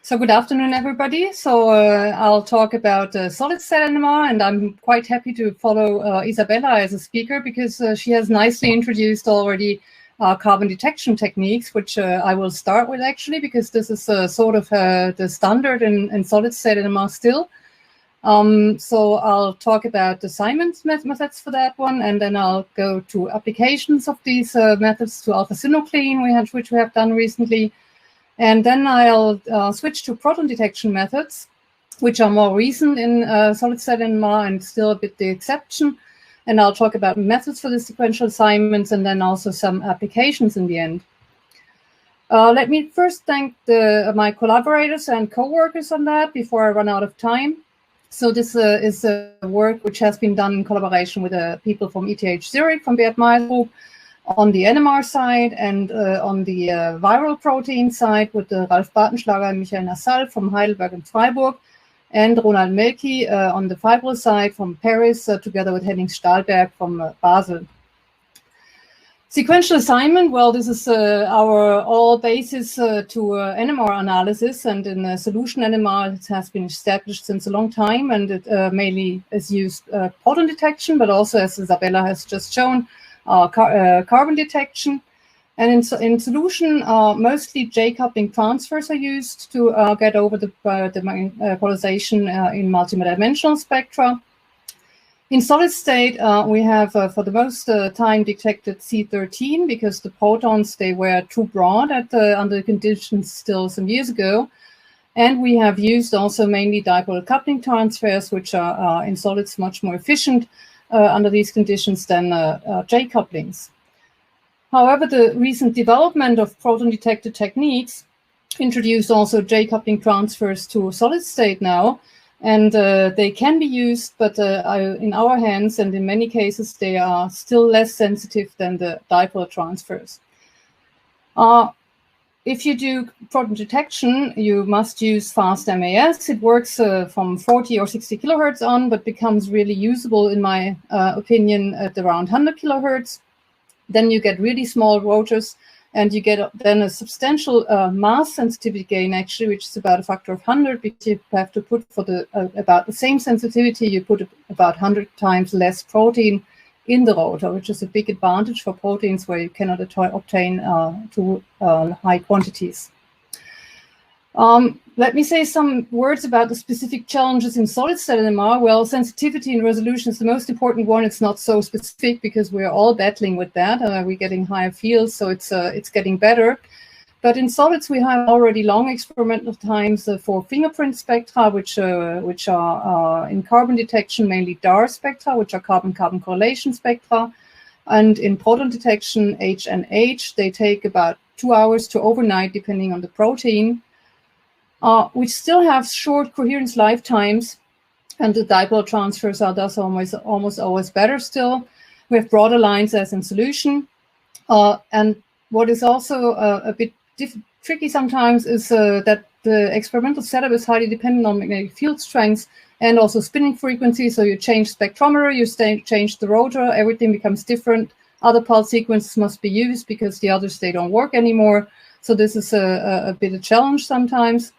So good afternoon, everybody. So I'll talk about solid-state NMR, and I'm quite happy to follow Isabella as a speaker because she has nicely introduced already carbon detection techniques, which I will start with actually, because this is sort of the standard in solid-state NMR still. So I'll talk about the assignment methods for that one, and then I'll go to applications of these methods to alpha-synuclein, which we have done recently. And then I'll switch to proton detection methods, which are more recent in solid-state NMR and still a bit the exception. And I'll talk about methods for the sequential assignments and then also some applications in the end. Let me first thank my collaborators and co-workers on that before I run out of time. So this is work which has been done in collaboration with people from ETH Zurich, from Bert Meyer's group, on the NMR side, and on the viral protein side with Ralf Bartenschlager and Michael Nassal from Heidelberg and Freiburg, and Ronald Melki on the fibril side from Paris, together with Henning Stahlberg from Basel. Sequential assignment, well, this is our all basis to NMR analysis, and in solution NMR it has been established since a long time, and it mainly is used proton detection, but also, as Isabella has just shown, carbon detection. And in solution, mostly J-coupling transfers are used to get over the polarization in multidimensional spectra. In solid state, we have for the most time detected C13 because the protons, they were too broad under conditions still some years ago. And we have used also mainly dipole coupling transfers, which are in solids much more efficient under these conditions than J-couplings. However, the recent development of proton-detected techniques introduced also J-coupling transfers to solid state now, and they can be used, but in our hands and in many cases, they are still less sensitive than the dipole transfers. If you do proton detection, you must use fast MAS. It works from 40 or 60 kilohertz on, but becomes really usable, in my opinion, at around 100 kilohertz. Then you get really small rotors, and you get then a substantial mass sensitivity gain, actually, which is about a factor of 100, because you have to put for the about the same sensitivity, you put about 100 times less protein in the rotor, which is a big advantage for proteins where you cannot obtain too high quantities. Let me say some words about the specific challenges in solid-state NMR. Well, sensitivity and resolution is the most important one. It's not so specific because we're all battling with that. We're getting higher fields, so it's getting better. But in solids, we have already long experimental times for fingerprint spectra, which are in carbon detection, mainly DAR spectra, which are carbon-carbon correlation spectra. And in proton detection, H and H, they take about 2 hours to overnight, depending on the protein. We still have short coherence lifetimes, and the dipole transfers are thus almost always better still. We have broader lines as in solution. And what is also a bit tricky sometimes is that the experimental setup is highly dependent on magnetic field strength and also spinning frequency. So you change spectrometer, you change the rotor, everything becomes different. Other pulse sequences must be used because the others, they don't work anymore. So this is a bit of a challenge sometimes.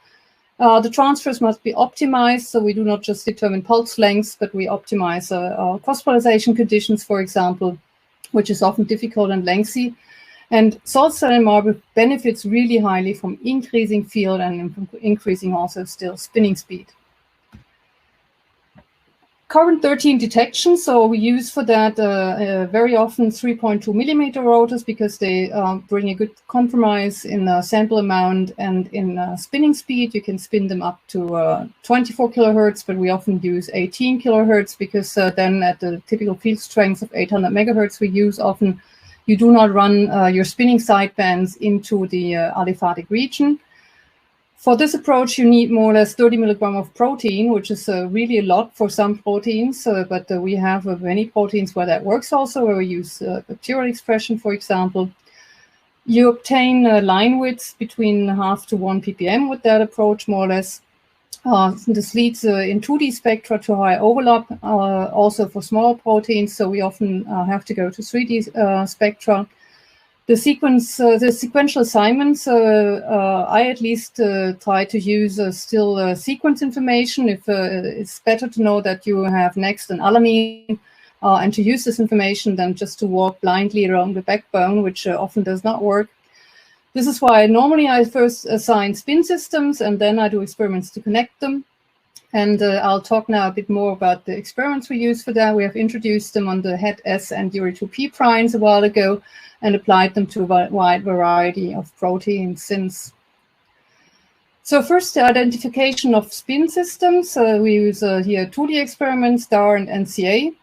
The transfers must be optimized, so we do not just determine pulse lengths, but we optimize cross-polarization conditions, for example, which is often difficult and lengthy. And solid-state NMR benefits really highly from increasing field and increasing also still spinning speed. Carbon-13 detection, so we use for that very often 3.2 millimeter rotors because they bring a good compromise in sample amount and in spinning speed. You can spin them up to 24 kilohertz, but we often use 18 kilohertz because then at the typical field strength of 800 megahertz we use often, you do not run your spinning sidebands into the aliphatic region. For this approach, you need more or less 30 milligram of protein, which is really a lot for some proteins, but we have many proteins where that works also, where we use bacterial expression, for example. You obtain line widths between 0.5 to 1 ppm with that approach, more or less. This leads in 2D spectra to high overlap, also for small proteins, so we often have to go to 3D spectra. The sequential assignments, I at least try to use still sequence information. If it's better to know that you have next an alanine, and to use this information than just to walk blindly around the backbone, which often does not work. This is why normally I first assign spin systems and then I do experiments to connect them. And I'll talk now a bit more about the experiments we use for that. We have introduced them on the Het S and URE2P primes a while ago and applied them to a wide variety of proteins since. So first, the identification of spin systems. We use here 2D experiments, DAR and NCA.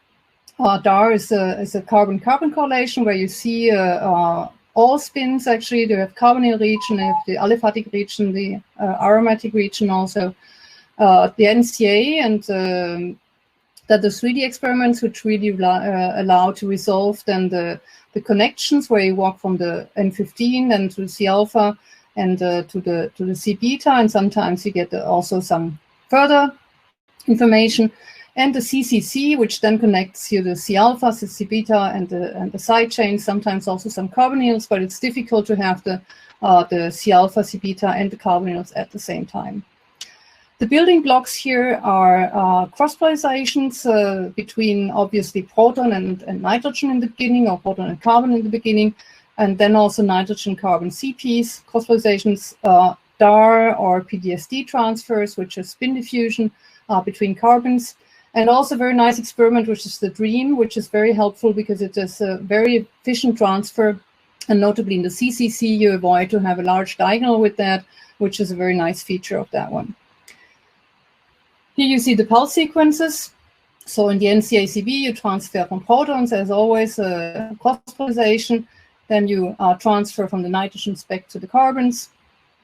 DAR is a carbon-carbon correlation where you see all spins actually. They have carbonyl region, they have the aliphatic region, the aromatic region also. The NCA and that the 3D experiments which really allow to resolve then the connections where you walk from the N15 and to C alpha and to the C beta, and sometimes you get also some further information. And the CCC, which then connects you the C alpha, C beta, and the side chains, sometimes also some carbonyls, but it's difficult to have the C alpha, C beta, and the carbonyls at the same time. The building blocks here are cross-polarizations between obviously proton and nitrogen in the beginning, or proton and carbon in the beginning, and then also nitrogen-carbon CPs, cross-polarizations, DAR or PDSD transfers, which is spin diffusion between carbons. And also a very nice experiment, which is the DREAM, which is very helpful because it is a very efficient transfer. And notably in the CCC, you avoid to have a large diagonal with that, which is a very nice feature of that one. Here you see the pulse sequences. So in the NCACB, you transfer from protons, as always, cross-polarization. Then you transfer from the nitrogen spec to the carbons.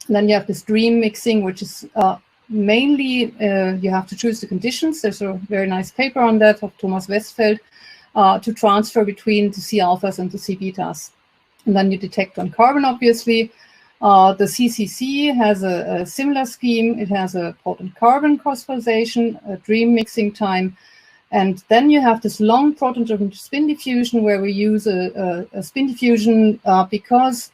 And then you have this DREAM mixing, which is mainly, you have to choose the conditions. There's a very nice paper on that of Thomas Westfeld to transfer between the C alphas and the C betas. And then you detect on carbon, obviously. The CCC has a similar scheme. It has a proton-carbon cross-polarization, a DREAM mixing time. And then you have this long proton-driven spin diffusion where we use a spin diffusion because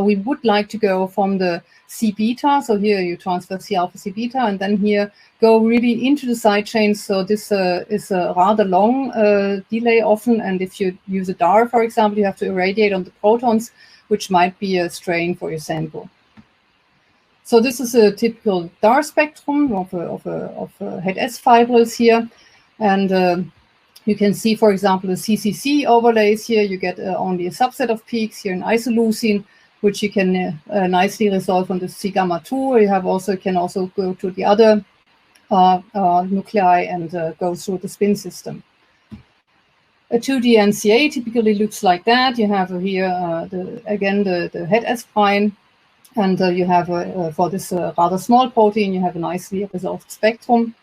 we would like to go from the C beta, so here you transfer C alpha, C beta, and then here go really into the side chains. So this is a rather long delay often, and if you use a DAR, for example, you have to irradiate on the protons, which might be a strain for your sample. So this is a typical DAR spectrum of a Het S fibrils here, and you can see, for example, the CCC overlays here. You get only a subset of peaks here in isoleucine, which you can nicely resolve on the C gamma 2. You have also can also go to the other nuclei and go through the spin system. A 2D NCA typically looks like that. You have here the Het S prime, and you have for this rather small protein, you have a nicely resolved spectrum.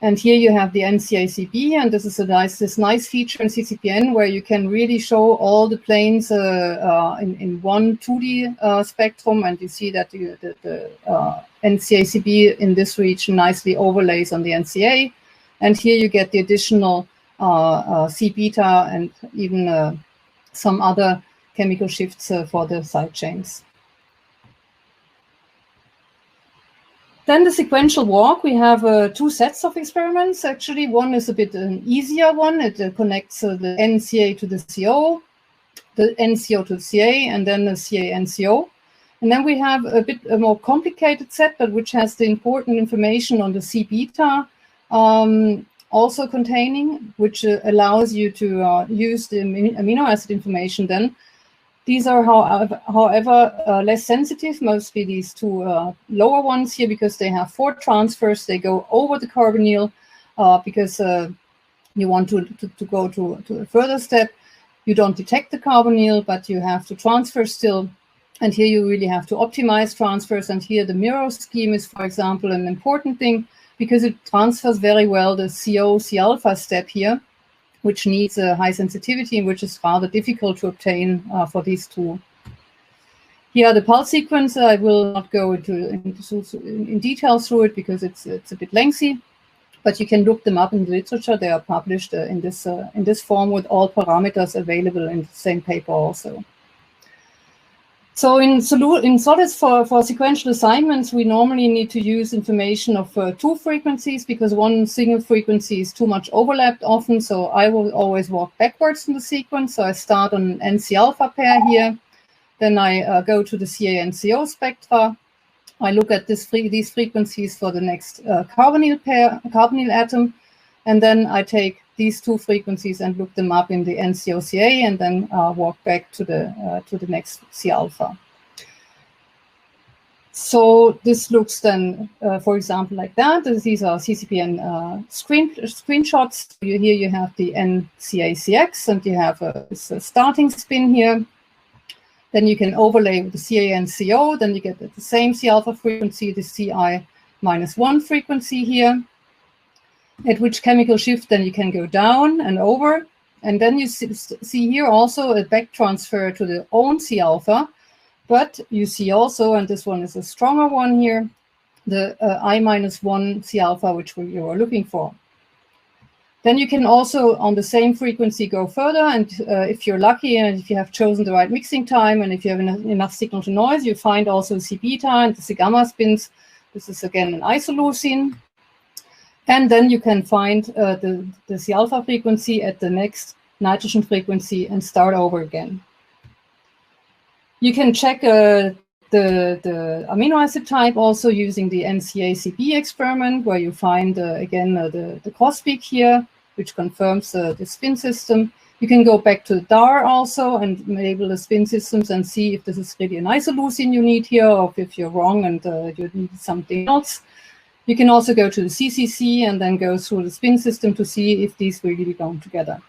And here you have the NCACB, and this is this nice feature in CCPN where you can really show all the planes in one 2D spectrum, and you see that the NCACB in this region nicely overlays on the NCA, and here you get the additional C beta and even some other chemical shifts for the side chains. Then the sequential walk, we have two sets of experiments. Actually, one is a bit an easier one. It connects the NCA to the CO, the NCO to the CA, and then the CA NCO. And then we have a bit a more complicated set, but which has the important information on the C beta also containing, which allows you to use the amino acid information then. These are, however, less sensitive, mostly these two lower ones here, because they have 4 transfers. They go over the carbonyl because you want to go to a further step. You don't detect the carbonyl, but you have to transfer still. And here you really have to optimize transfers. And here the mirror scheme is, for example, an important thing because it transfers very well the CO-C alpha step here, which needs a high sensitivity and which is rather difficult to obtain for these two. Here are the pulse sequence. I will not go in detail through it because it's a bit lengthy, but you can look them up in the literature. They are published in this form with all parameters available in the same paper also. So in solids for sequential assignments, we normally need to use information of 2 frequencies because one single frequency is too much overlapped often. So I will always walk backwards in the sequence. So I start on an NC alpha pair here. Then I go to the CA-NCO spectra. I look at these frequencies for the next carbonyl atom. And then I take these 2 frequencies and look them up in the NCOCA, and then walk back to the next C alpha. So this looks then, for example, like that. These are CCPN screenshots. Here you have the NCACX, and you have a starting spin here. Then you can overlay with the CA-NCO. Then you get the same C alpha frequency, the CI-1 frequency here. At which chemical shift then you can go down and over. And then you see here also a back transfer to the own C alpha. But you see also, and this one is a stronger one here, the I-1 C alpha, which you are looking for. Then you can also, on the same frequency, go further. And if you're lucky, and if you have chosen the right mixing time, and if you have enough signal to noise, you find also C beta and the C gamma spins. This is again an isoleucine. And then you can find the C alpha frequency at the next nitrogen frequency and start over again. You can check the amino acid type also using the NCACB experiment, where you find, again, the cross peak here, which confirms the spin system. You can go back to the DAR also and label the spin systems and see if this is really an isoleucine you need here, or if you're wrong and you need something else. You can also go to the CCC and then go through the spin system to see if these really belong together.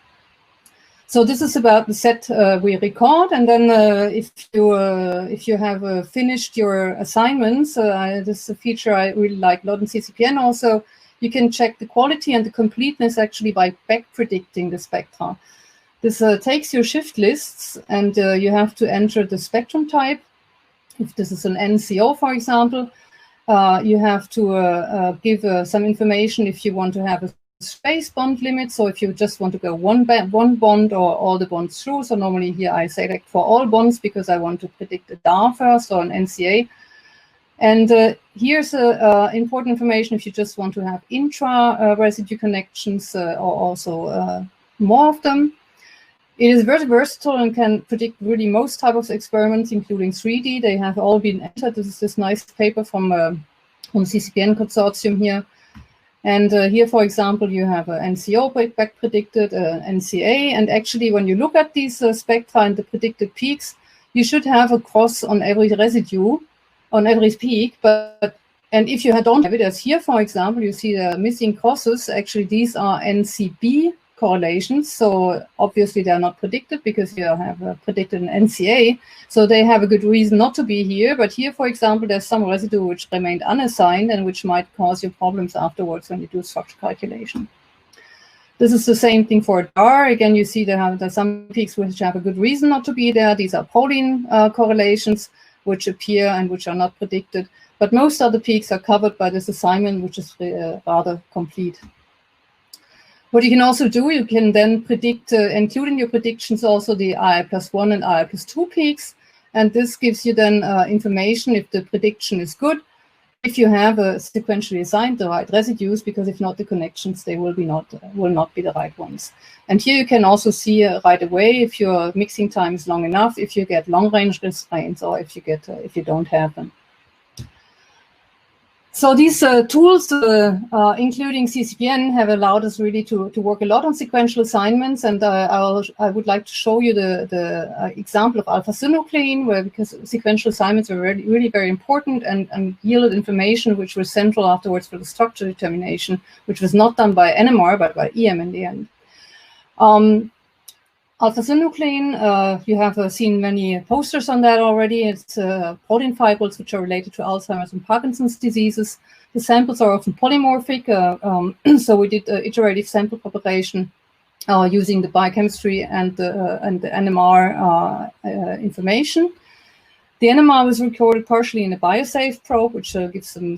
So this is about the set we record, and then if you have finished your assignments, this is a feature I really like a lot in CCPN also. You can check the quality and the completeness actually by back predicting the spectra. This takes your shift lists, and you have to enter the spectrum type. If this is an NCO, for example, you have to give some information if you want to have a space bond limit. So if you just want to go one bond or all the bonds through. So normally here I select for all bonds because I want to predict a DAR first or an NCA. And here's important information if you just want to have intra-residue connections or also more of them. It is very versatile and can predict really most types of experiments, including 3D. They have all been entered. This is this nice paper from CCPN consortium here. And here, for example, you have an NCO back predicted, NCA. And actually, when you look at these spectra and the predicted peaks, you should have a cross on every residue, on every peak. And if you don't have it, as here, for example, you see the missing crosses. Actually, these are NCB correlations. So obviously, they are not predicted because you have predicted an NCA. So they have a good reason not to be here. But here, for example, there's some residue which remained unassigned and which might cause you problems afterwards when you do structure calculation. This is the same thing for DAR. Again, you see there's some peaks which have a good reason not to be there. These are proline correlations which appear and which are not predicted. But most of the peaks are covered by this assignment, which is rather complete. What you can also do, you can then predict, including your predictions, also the II+1 and II+2 peaks. And this gives you then information if the prediction is good, if you have sequentially assigned the right residues, because if not, the connections, they will not be the right ones. And here you can also see right away if your mixing time is long enough, if you get long-range restraints, or if you don't have them. So these tools, including CCPN, have allowed us really to work a lot on sequential assignments. And I would like to show you the example of alpha-synuclein, where because sequential assignments are really very important and yielded information which was central afterwards for the structure determination, which was not done by NMR but by EM in the end. Alpha-synuclein, you have seen many posters on that already. It's protein fibrils which are related to Alzheimer's and Parkinson's diseases. The samples are often polymorphic, so we did iterative sample propagation using the biochemistry and the NMR information. The NMR was recorded partially in a BioSafe probe, which gives some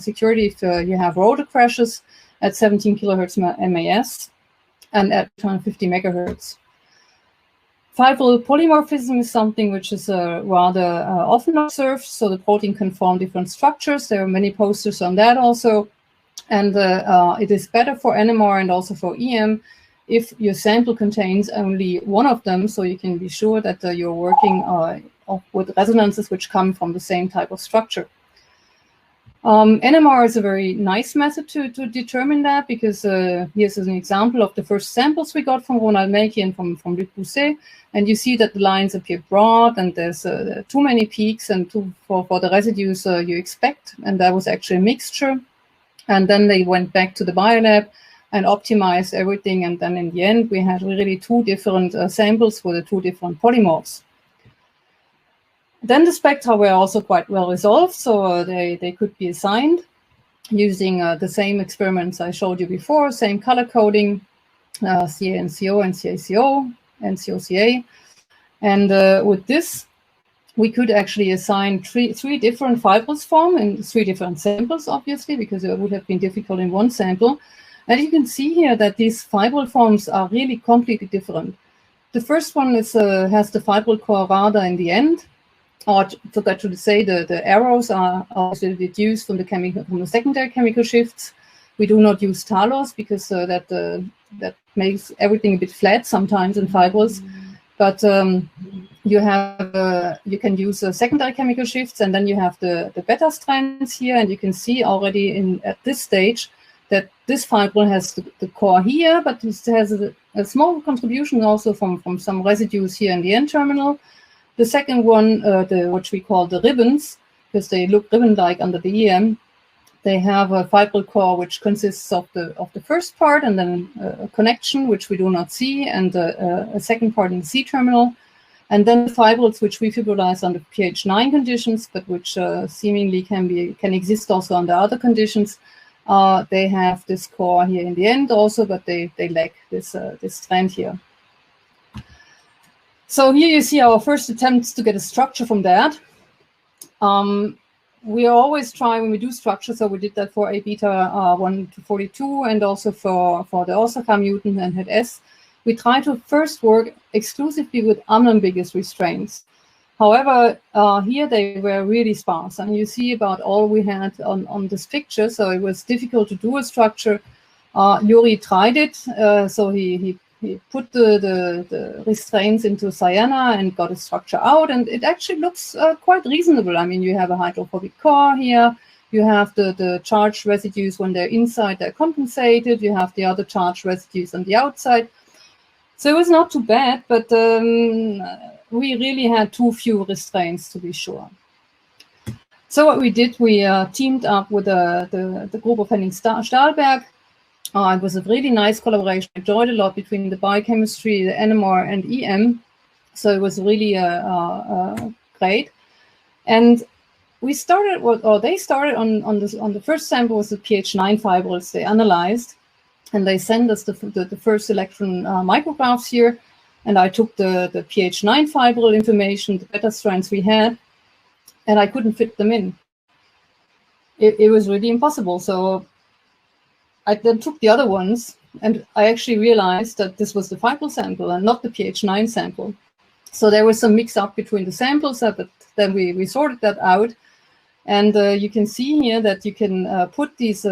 security if you have rotor crashes at 17 kilohertz MAS and at 250 megahertz. Fibril polymorphism is something which is rather often observed, so the protein can form different structures. There are many posters on that also, and it is better for NMR and also for EM if your sample contains only one of them, so you can be sure that you're working with resonances which come from the same type of structure. NMR is a very nice method to determine that, because here's an example of the first samples we got from Ronald Melki and from Luc Bousset, and you see that the lines appear broad and there's too many peaks and for the residues you expect, and that was actually a mixture. And then they went back to the biolab and optimized everything, and then in the end we had really two different samples for the two different polymorphs. Then the spectra were also quite well resolved, so they could be assigned using the same experiments I showed you before, same color coding, CA-NCO and CaCO, NCO-CA. And with this, we could actually assign three different fibrils form in 3 different samples, obviously, because it would have been difficult in one sample. And you can see here that these fibril forms are really completely different. The first one is has the fibril core rather in the end. Or forgot to say, the arrows are also deduced from the secondary chemical shifts. We do not use talos because that makes everything a bit flat sometimes in fibrils. But you can use secondary chemical shifts, and then you have the beta strands here, and you can see already at this stage that this fibril has the core here, but it has a small contribution also from some residues here in the N-terminal. The second one, which we call the ribbons, because they look ribbon-like under the EM, they have a fibril core which consists of the first part, and then a connection which we do not see, and a second part in the C-terminal, and then the fibrils which we fibrilize under pH 9 conditions, but which seemingly can exist also under other conditions. They have this core here in the end also, but they lack this strand here. So here you see our first attempts to get a structure from that. We always try when we do structure, so we did that for A beta 1 to 42 and also for the Osaka mutant and het S. We try to first work exclusively with unambiguous restraints. However, here they were really sparse, and you see about all we had on this picture, so it was difficult to do a structure. Yuri tried it, so he put the restraints into cyana and got a structure out, and it actually looks quite reasonable. I mean, you have a hydrophobic core here, you have the charged residues when they're inside, they're compensated, you have the other charged residues on the outside. So it was not too bad, but we really had too few restraints to be sure. So what we did, we teamed up with the group of Henning Stahlberg. It was a really nice collaboration. I enjoyed a lot between the biochemistry, the NMR, and EM. So it was really great. And we started, or they started on the first sample was the pH 9 fibrils they analyzed, and they sent us the first electron micrographs here. And I took the pH 9 fibril information, the beta strands we had, and I couldn't fit them in. It was really impossible. So I then took the other ones, and I actually realized that this was the fibril sample and not the pH 9 sample. So there was some mix-up between the samples, but then we sorted that out. And you can see here that you can put these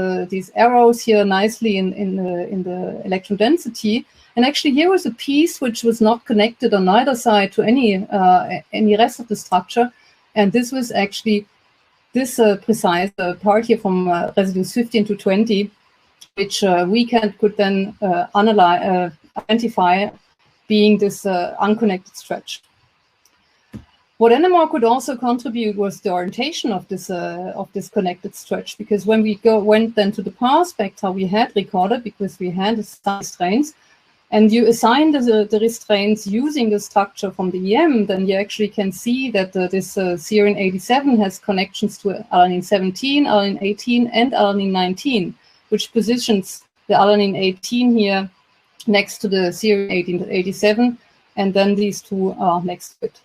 arrows here nicely in the electron density. And actually here was a piece which was not connected on either side to any rest of the structure. And this was actually this precise part here from residues 15 to 20, which we could then identify being this unconnected stretch. What NMR could also contribute was the orientation of this connected stretch, because when we went then to the power spectra we had recorded, because we had the restraints, and you assign the restraints using the structure from the EM, then you actually can see that this serine 87 has connections to alanine 17, alanine 18, and alanine 19, which positions the alanine 18 here next to the serine 87, and then these two are next to it.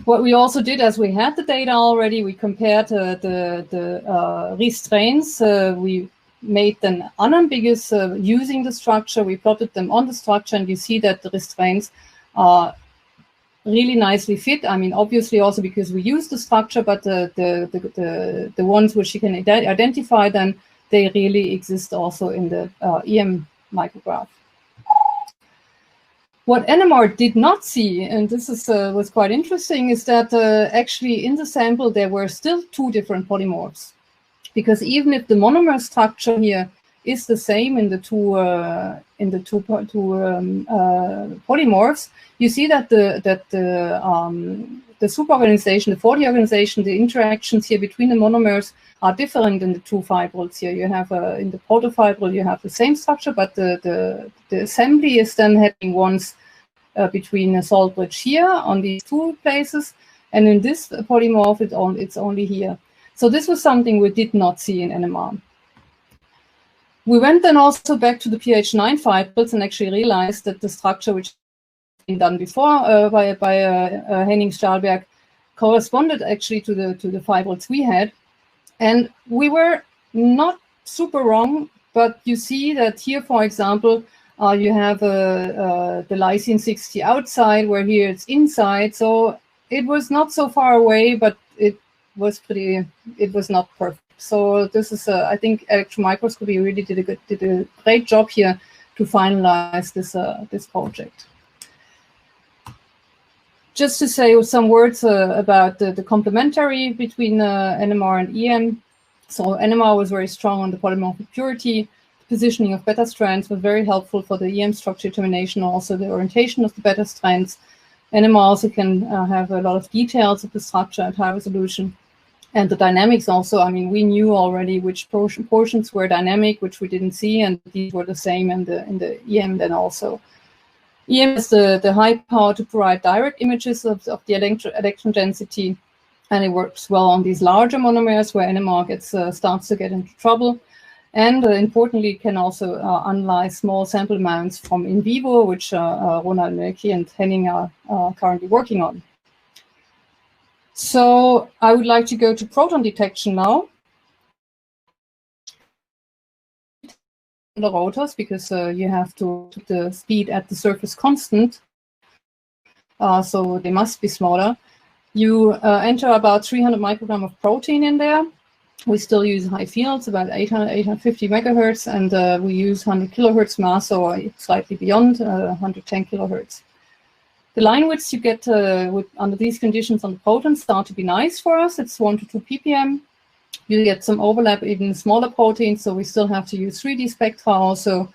What we also did, as we had the data already, we compared the restraints. We made them unambiguous using the structure. We plotted them on the structure, and you see that the restraints really nicely fit. I mean, obviously also because we use the structure, but the ones which you can identify, then they really exist also in the EM micrograph. What NMR did not see, and this is was quite interesting, is that actually in the sample there were still two different polymorphs, because even if the monomer structure here is the same in the two polymorphs, you see that the superorganization, the 40 organization, the interactions here between the monomers are different in the two fibrils here. You have in the protofibril you have the same structure, but the assembly is then happening once between a salt bridge here on these two places, and in this polymorph it's only here. So this was something we did not see in NMR. We went then also back to the pH9 fibrils and actually realized that the structure which had been done before by Henning Stahlberg corresponded actually to the fibrils we had. And we were not super wrong, but you see that here, for example, you have the lysine 60 outside, where here it's inside. So it was not so far away, but it was not perfect. So this is, I think, electron microscopy really did a great job here to finalize this project. Just to say some words about the complementary between NMR and EM. So NMR was very strong on the polymorphic purity. The positioning of beta strands was very helpful for the EM structure determination, also the orientation of the beta strands. NMR also can have a lot of details of the structure at high resolution. And the dynamics also, I mean, we knew already which portions were dynamic, which we didn't see, and these were the same in the EM then also. EM has the high power to provide direct images of the electron density, and it works well on these larger monomers where NMR starts to get into trouble. And importantly, can also analyze small sample amounts from in vivo, which Ronald Mölki and Henning are currently working on. So I would like to go to proton detection now. The rotors, because you have to put the speed at the surface constant, so they must be smaller. You enter about 300 microgram of protein in there. We still use high fields, about 850 megahertz, and we use 100 kilohertz mass, or slightly beyond 110 kilohertz. The line widths you get under these conditions on the proton start to be nice for us. It's 1 to 2 ppm. You get some overlap even smaller proteins, so we still have to use 3D spectra also.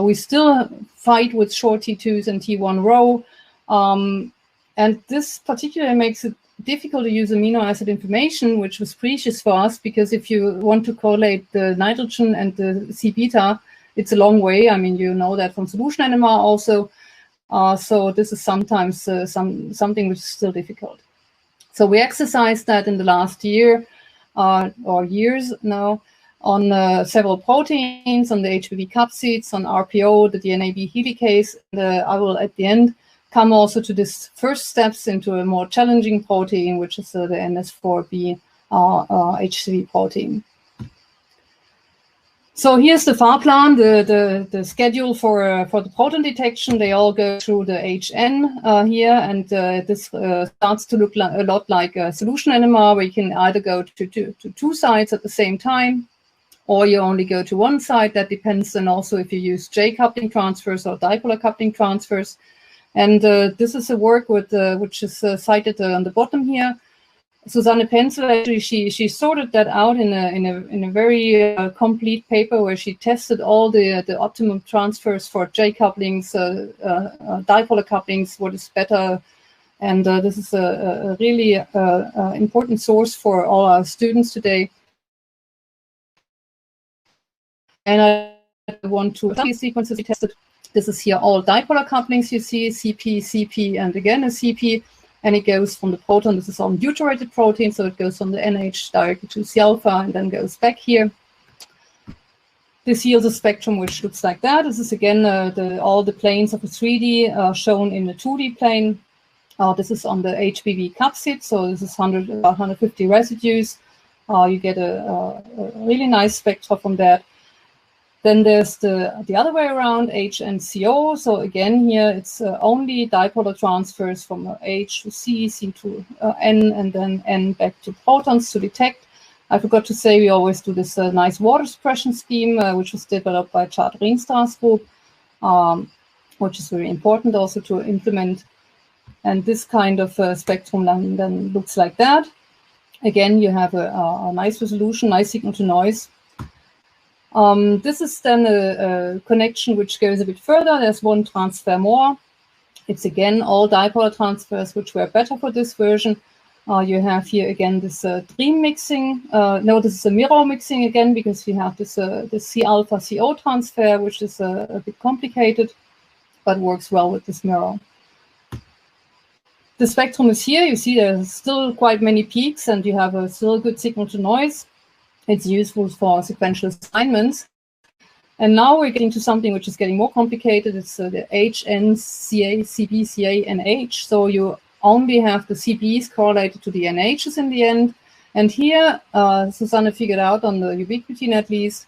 We still fight with short T2s and T1 row. And this particularly makes it difficult to use amino acid information, which was precious for us, because if you want to correlate the nitrogen and the C-beta, it's a long way. I mean, you know that from solution NMR also. So this is sometimes something which is still difficult. So we exercised that in the last year or years now on several proteins, on the HBV capsids, on RPO, the DNAB helicase. I will at the end come also to this first steps into a more challenging protein, which is the NS4B HCV protein. So here's the FAR-plan, the schedule for the proton detection. They all go through the HN here, and this starts to look a lot like a solution NMR, where you can either go to two sites at the same time, or you only go to one site. That depends then also if you use J coupling transfers or dipolar coupling transfers. And this is a work with which is cited on the bottom here. Susanne Penzel, actually, she sorted that out in a very complete paper, where she tested all the optimum transfers for J couplings, dipolar couplings, what is better, and this is a really important source for all our students today. And I want to these sequences we tested. This is here all dipolar couplings. You see CP, CP, and again a CP. And it goes from the proton. This is on deuterated protein, so it goes from the NH directly to C alpha and then goes back here. This yields a spectrum which looks like that. This is again all the planes of a 3D shown in the 2D plane. This is on the HBV capsid, so this is 150 residues. You get a really nice spectra from that. Then there's the other way around, H and CO. So again, here it's only dipolar transfers from H to C, C to N, and then N back to protons to detect. I forgot to say we always do this nice water suppression scheme, which was developed by Chad Ringstra's group, which is very important also to implement. And this kind of spectrum then looks like that. Again, you have a nice resolution, nice signal to noise. This is then a connection which goes a bit further. There's one transfer more. It's again all dipolar transfers, which were better for this version. You have here again this dream mixing. No, this is a mirror mixing again, because we have this C alpha CO transfer, which is a bit complicated, but works well with this mirror. The spectrum is here. You see there's still quite many peaks, and you have a still good signal to noise. It's useful for sequential assignments. And now we're getting to something which is getting more complicated. It's the H, N, CA, CB, CA, and H. So you only have the CBs correlated to the NHs in the end. And here, Susanne figured out on the ubiquity at least,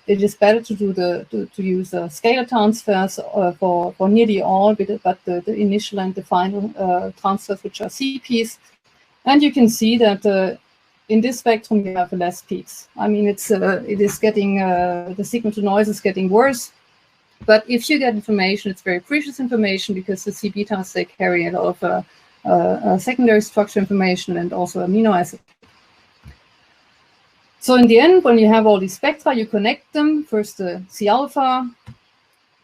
it is better to do to use scalar transfers for nearly all, but the initial and the final transfers, which are CPs. And you can see that in this spectrum you have less peaks. I mean, it is getting the signal to noise is getting worse. But if you get information, it's very precious information, because the C betas, they carry a lot of secondary structure information and also amino acid. So in the end, when you have all these spectra, you connect them. First the C alpha,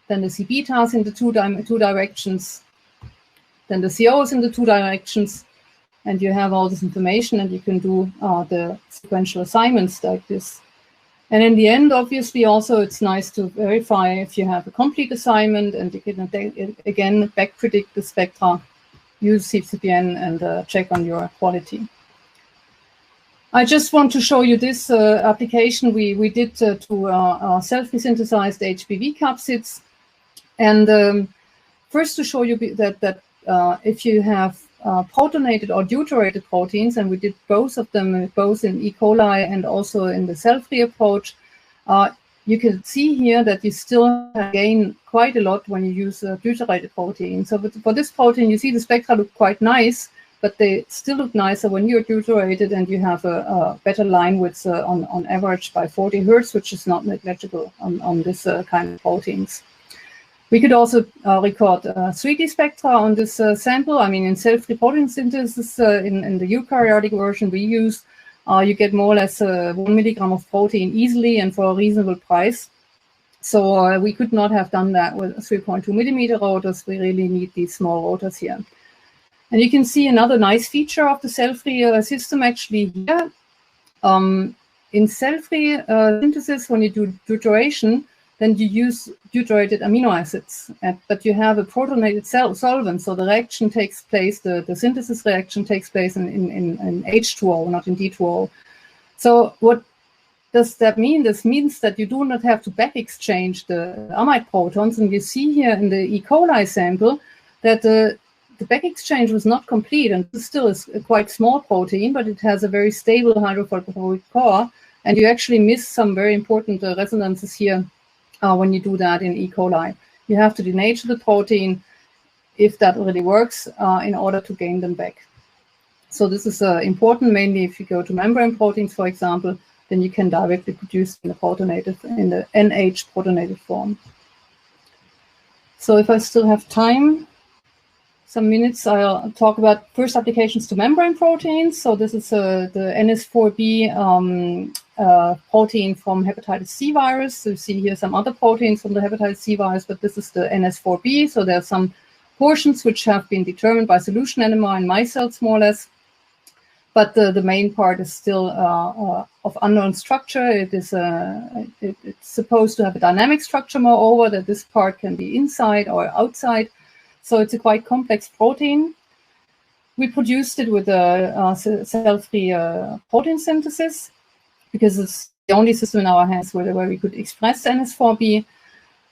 then the C betas in the two directions, then the COs in the two directions, and you have all this information, and you can do the sequential assignments like this. And in the end, obviously, also it's nice to verify if you have a complete assignment, and you can again back predict the spectra, use CCPN, and check on your quality. I just want to show you this application we did to self-synthesized HPV capsids. And first to show you that if you have protonated or deuterated proteins, and we did both of them, both in E. coli and also in the cell-free approach, you can see here that you still gain quite a lot when you use deuterated proteins. So for this protein, you see the spectra look quite nice, but they still look nicer when you're deuterated, and you have a better line width on average by 40 Hertz, which is not negligible on this kind of proteins. We could also record 3D spectra on this sample. I mean, in cell-free protein synthesis, in the eukaryotic version we use, you get more or less 1 milligram of protein easily and for a reasonable price. So we could not have done that with 3.2 millimeter rotors. We really need these small rotors here. And you can see another nice feature of the cell-free system actually here. In cell-free synthesis, when you do deuteration, then you use deuterated amino acids, but you have a protonated solvent, so the reaction takes place, the synthesis reaction takes place in H2O, not in D2O. So what does that mean? This means that you do not have to back exchange the amide protons, and you see here in the E. coli sample that the back exchange was not complete, and this still is a quite small protein, but it has a very stable hydrophobic core, and you actually miss some very important resonances here. When you do that in E. coli, you have to denature the protein, if that really works, in order to gain them back. So this is important, mainly if you go to membrane proteins, for example, then you can directly produce in the NH protonated form. So if I still have time, some minutes, I'll talk about first applications to membrane proteins. So this is the NS4B protein from hepatitis C virus. So you see here some other proteins from the hepatitis C virus, but this is the NS4B. So there are some portions which have been determined by solution NMR in mice cells, more or less. But the main part is still of unknown structure. It's supposed to have a dynamic structure, moreover, that this part can be inside or outside. So it's a quite complex protein. We produced it with a cell-free protein synthesis, because it's the only system in our hands where we could express NS4B.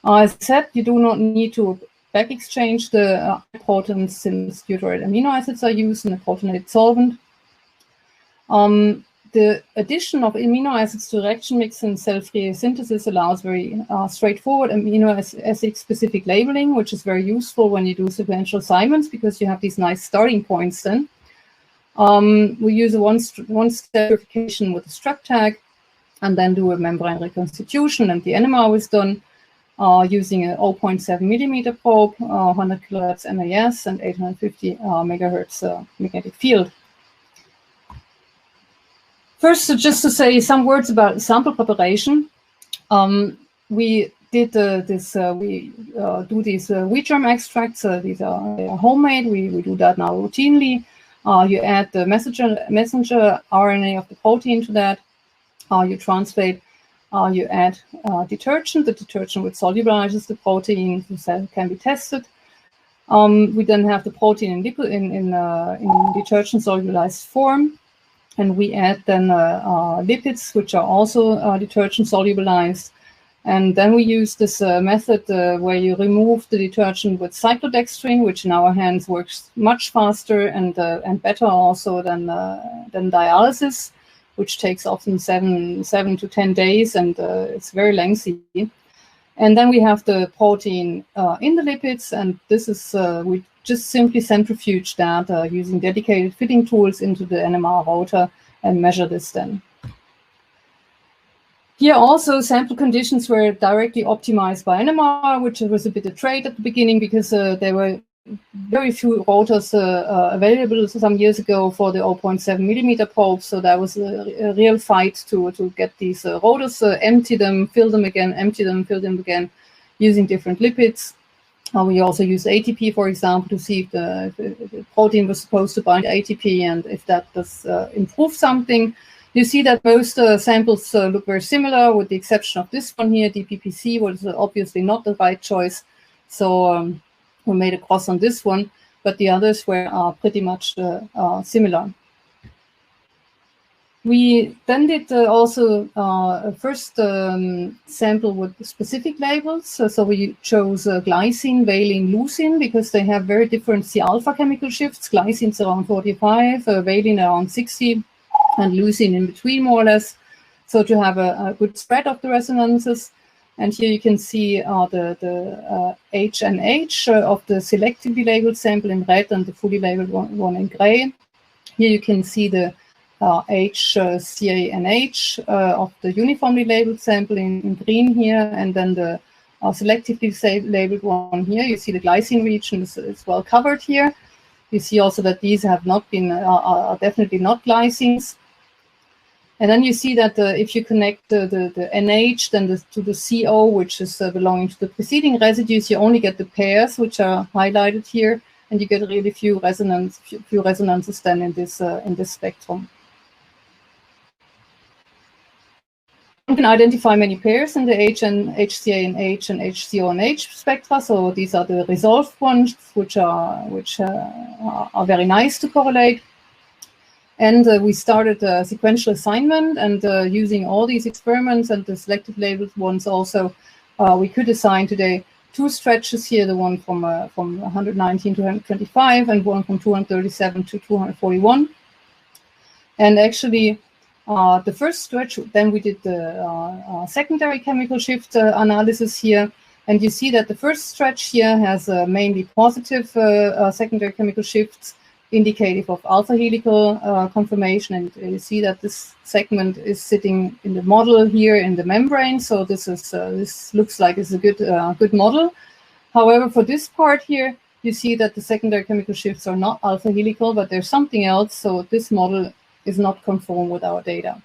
As I said, you do not need to back exchange the protons, since deuterated amino acids are used in a protonated solvent. the addition of amino acids to reaction mix in cell-free synthesis allows very straightforward amino acid-specific labeling, which is very useful when you do sequential assignments because you have these nice starting points then. We use a one-step purification with a struct tag and then do a membrane reconstitution, and the NMR was done using a 0.7 millimeter probe, 100 kilohertz MAS and 850 megahertz magnetic field. First, just to say some words about sample preparation. We did we do these wheat germ extracts. These are homemade. We do that now routinely. You add the messenger RNA of the protein to that. You translate. You add detergent. The detergent which solubilizes the protein so can be tested. We then have the protein in detergent solubilized form. And we add then lipids, which are also detergent solubilized. And then we use this method where you remove the detergent with cyclodextrin, which in our hands works much faster and better also than dialysis, which takes often 7 to 10 days, and it's very lengthy. And then we have the protein in the lipids, and this is we just simply centrifuge that using dedicated fitting tools into the NMR rotor and measure this then. Here also sample conditions were directly optimized by NMR, which was a bit of trade at the beginning because there were very few rotors available some years ago for the 0.7 millimeter probe. So that was a real fight to get these rotors, empty them, fill them again, empty them, fill them again, using different lipids. We also used ATP, for example, to see if the protein was supposed to bind ATP and if that does improve something. You see that most samples look very similar, with the exception of this one here, DPPC, which is obviously not the right choice. So we made a cross on this one, but the others were pretty much similar. We then did also a first sample with specific labels. So we chose glycine, valine, leucine, because they have very different C-alpha chemical shifts. Glycine's around 45, valine around 60, and leucine in between, more or less. So to have a good spread of the resonances. And here you can see the H and H of the selectively labeled sample in red and the fully labeled one in gray. Here you can see the H, CA, and H of the uniformly labeled sample in green here, and then the selectively labeled one here. You see the glycine region is well covered here. You see also that these have not been, are definitely not glycines. And then you see that if you connect the NH then to the CO, which is belonging to the preceding residues, you only get the pairs, which are highlighted here, and you get really few resonances then in this spectrum. You can identify many pairs in the H and HCA and H and HCO and H spectra. So these are the resolved ones, which are very nice to correlate. And we started a sequential assignment, and using all these experiments and the selected labeled ones also, we could assign today 2 stretches here, the one from 119 to 125 and one from 237 to 241. And actually, the first stretch, then we did the secondary chemical shift analysis here, and you see that the first stretch here has mainly positive secondary chemical shifts indicative of alpha helical conformation, and you see that this segment is sitting in the model here in the membrane. So this is this looks like it's a good model. However, for this part here, you see that the secondary chemical shifts are not alpha helical, but there's something else. So this model is not conform with our data.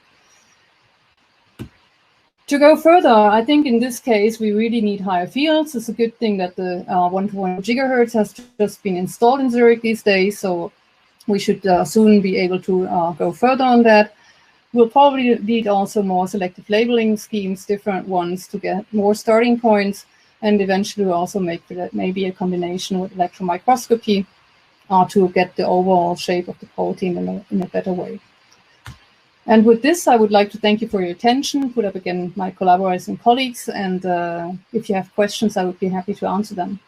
To go further, I think in this case, we really need higher fields. It's a good thing that the 1.1 gigahertz has just been installed in Zurich these days. So we should soon be able to go further on that. We'll probably need also more selective labeling schemes, different ones to get more starting points, and eventually we'll also make that maybe a combination with electron microscopy to get the overall shape of the protein in a better way. And with this, I would like to thank you for your attention, put up again my collaborators and colleagues, and if you have questions, I would be happy to answer them.